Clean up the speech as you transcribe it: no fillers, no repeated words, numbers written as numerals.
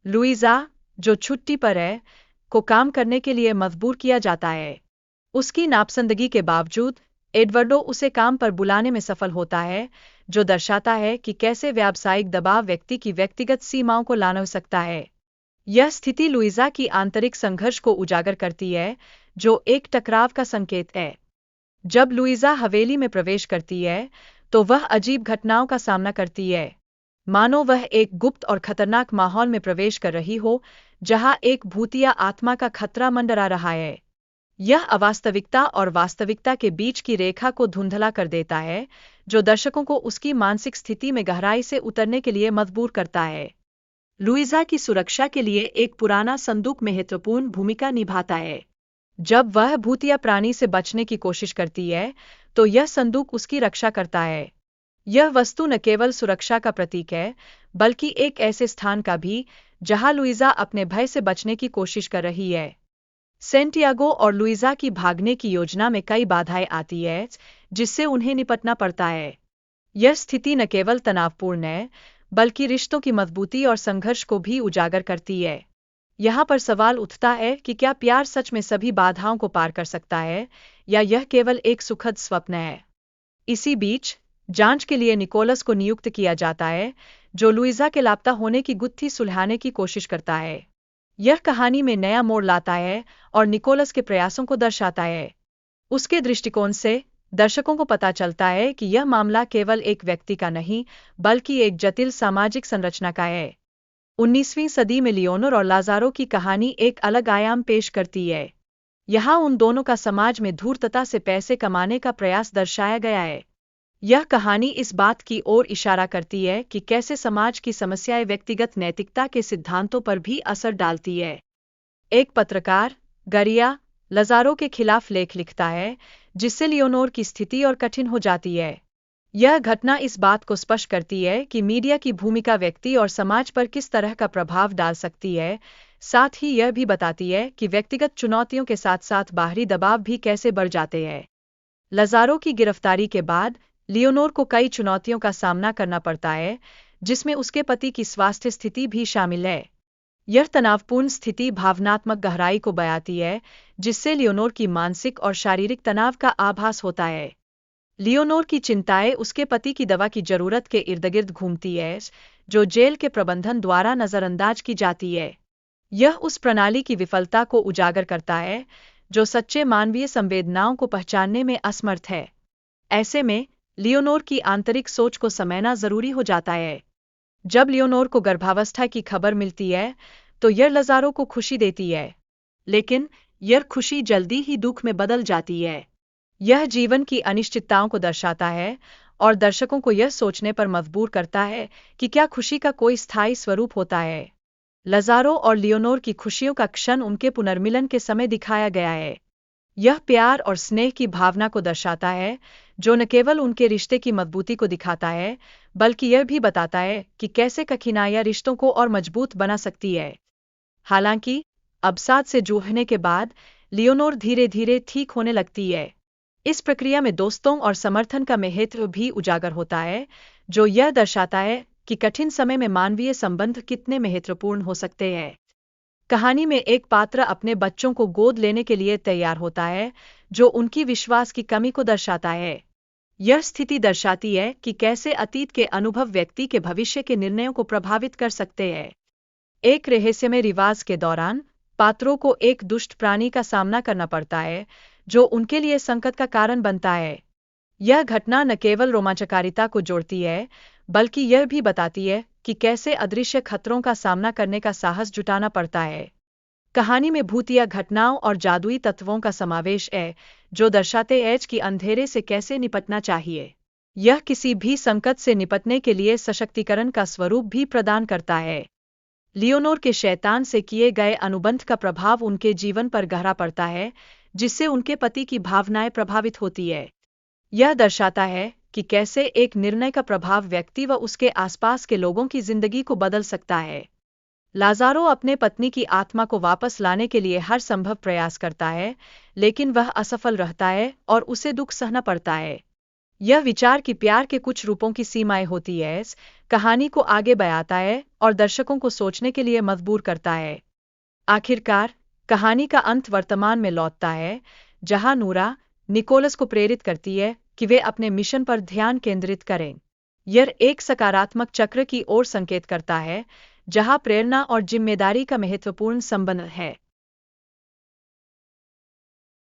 Luisa, जो छुट्टी पर है, को काम करने के लिए मजबूर किया जाता है। उसकी नापसंदगी के बावजूद एडवर्डो उसे काम पर बुलाने में सफल होता है, जो दर्शाता है कि कैसे व्यावसायिक दबाव व्यक्ति की व्यक्तिगत सीमाओं को लाना हो सकता है। यह स्थिति लुइजा की आंतरिक संघर्ष को उजागर करती है, जो एक टकराव का संकेत है। जब लुइजा हवेली में प्रवेश करती है, तो वह अजीब घटनाओं का सामना करती है। मानो वह एक गुप्त और खतरनाक माहौल में प्रवेश कर रही हो, जहां एक भूतिया आत्मा का खतरा मंडरा रहा है। यह अवास्तविकता और वास्तविकता के बीच की रेखा को धुंधला कर देता है, जो दर्शकों को उसकी मानसिक स्थिति में गहराई से उतरने के लिए मजबूर करता है। लुइजा की सुरक्षा के लिए एक पुराना संदूक महत्वपूर्ण भूमिका निभाता है। जब वह भूतिया प्राणी से बचने की कोशिश करती है, तो यह संदूक उसकी रक्षा करता है। यह वस्तु न केवल सुरक्षा का प्रतीक है, बल्कि एक ऐसे स्थान का भी जहां लुइजा अपने भय से बचने की कोशिश कर रही है। सेंटियागो और लुइजा की भागने की योजना में कई बाधाएं आती है, जिससे उन्हें निपटना पड़ता है। यह स्थिति न केवल तनावपूर्ण है, बल्कि रिश्तों की मजबूती और संघर्ष को भी उजागर करती है। यहाँ पर सवाल उठता है कि क्या प्यार सच में सभी बाधाओं को पार कर सकता है, या यह केवल एक सुखद स्वप्न है। इसी बीच जांच के लिए निकोलस को नियुक्त किया जाता है, जो लुइजा के लापता होने की गुत्थी सुलझाने की कोशिश करता है। यह कहानी में नया मोड़ लाता है और निकोलस के प्रयासों को दर्शाता है। उसके दृष्टिकोण से दर्शकों को पता चलता है कि यह मामला केवल एक व्यक्ति का नहीं, बल्कि एक जटिल सामाजिक संरचना का है। 19वीं सदी में लियोनोर और लाज़ारो की कहानी एक अलग आयाम पेश करती है। यहाँ उन दोनों का समाज में धूर्तता से पैसे कमाने का प्रयास दर्शाया गया है। यह कहानी इस बात की ओर इशारा करती है कि कैसे समाज की समस्याएं व्यक्तिगत नैतिकता के सिद्धांतों पर भी असर डालती है। एक पत्रकार, गरिया, लाज़ारो के खिलाफ लेख लिखता है, जिससे लियोनोर की स्थिति और कठिन हो जाती है। यह घटना इस बात को स्पष्ट करती है कि मीडिया की भूमिका व्यक्ति और समाज पर किस तरह का प्रभाव डाल सकती है। साथ ही यह भी बताती है कि व्यक्तिगत चुनौतियों के साथ साथ बाहरी दबाव भी कैसे बढ़ जाते हैं। लाज़ारो की गिरफ्तारी के बाद लियोनोर को कई चुनौतियों का सामना करना पड़ता है, जिसमें उसके पति की स्वास्थ्य स्थिति भी शामिल है। यह तनावपूर्ण स्थिति भावनात्मक गहराई को बयाती है, जिससे लियोनोर की मानसिक और शारीरिक तनाव का आभास होता है। लियोनोर की चिंताएं उसके पति की दवा की जरूरत के इर्द-गिर्द घूमती है, जो जेल के प्रबंधन द्वारा नजरअंदाज की जाती है। यह उस प्रणाली की विफलता को उजागर करता है, जो सच्चे मानवीय संवेदनाओं को पहचानने में असमर्थ है। ऐसे में लियोनोर की आंतरिक सोच को समझना जरूरी हो जाता है। जब लियोनोर को गर्भावस्था की खबर मिलती है, तो यह लाज़ारो को खुशी देती है, लेकिन यह खुशी जल्दी ही दुख में बदल जाती है। यह जीवन की अनिश्चितताओं को दर्शाता है और दर्शकों को यह सोचने पर मजबूर करता है कि क्या खुशी का कोई स्थायी स्वरूप होता है। लाज़ारो और लियोनोर की खुशियों का क्षण उनके पुनर्मिलन के समय दिखाया गया है। यह प्यार और स्नेह की भावना को दर्शाता है, जो न केवल उनके रिश्ते की मजबूती को दिखाता है, बल्कि यह भी बताता है कि कैसे कठिनाइयां रिश्तों को और मजबूत बना सकती है। हालांकि अवसाद से जूझने के बाद लियोनोर धीरे धीरे ठीक होने लगती है। इस प्रक्रिया में दोस्तों और समर्थन का महत्व भी उजागर होता है, जो यह दर्शाता है कि कठिन समय में मानवीय संबंध कितने महत्वपूर्ण हो सकते हैं। कहानी में एक पात्र अपने बच्चों को गोद लेने के लिए तैयार होता है, जो उनकी विश्वास की कमी को दर्शाता है। यह स्थिति दर्शाती है कि कैसे अतीत के अनुभव व्यक्ति के भविष्य के निर्णयों को प्रभावित कर सकते हैं। एक रहस्यमय रिवाज के दौरान पात्रों को एक दुष्ट प्राणी का सामना करना पड़ता है, जो उनके लिए संकट का कारण बनता है। यह घटना न केवल रोमांचकारिता को जोड़ती है, बल्कि यह भी बताती है कि कैसे अदृश्य खतरों का सामना करने का साहस जुटाना पड़ता है। कहानी में भूतिया घटनाओं और जादुई तत्वों का समावेश है, जो दर्शाते हैं कि अंधेरे से कैसे निपटना चाहिए। यह किसी भी संकट से निपटने के लिए सशक्तिकरण का स्वरूप भी प्रदान करता है। लियोनोर के शैतान से किए गए अनुबंध का प्रभाव उनके जीवन पर गहरा पड़ता है, जिससे उनके पति की भावनाएं प्रभावित होती है। यह दर्शाता है कि कैसे एक निर्णय का प्रभाव व्यक्ति व उसके आसपास के लोगों की जिंदगी को बदल सकता है। लाज़ारो अपने पत्नी की आत्मा को वापस लाने के लिए हर संभव प्रयास करता है, लेकिन वह असफल रहता है और उसे दुख सहना पड़ता है। यह विचार कि प्यार के कुछ रूपों की सीमाएं होती है, कहानी को आगे बढ़ाता है और दर्शकों को सोचने के लिए मजबूर करता है। आखिरकार, कहानी का अंत वर्तमान में लौटता है, जहां नूरा निकोलस को प्रेरित करती है कि वे अपने मिशन पर ध्यान केंद्रित करें। यह एक सकारात्मक चक्र की ओर संकेत करता है, जहां प्रेरणा और जिम्मेदारी का महत्वपूर्ण संबंध है।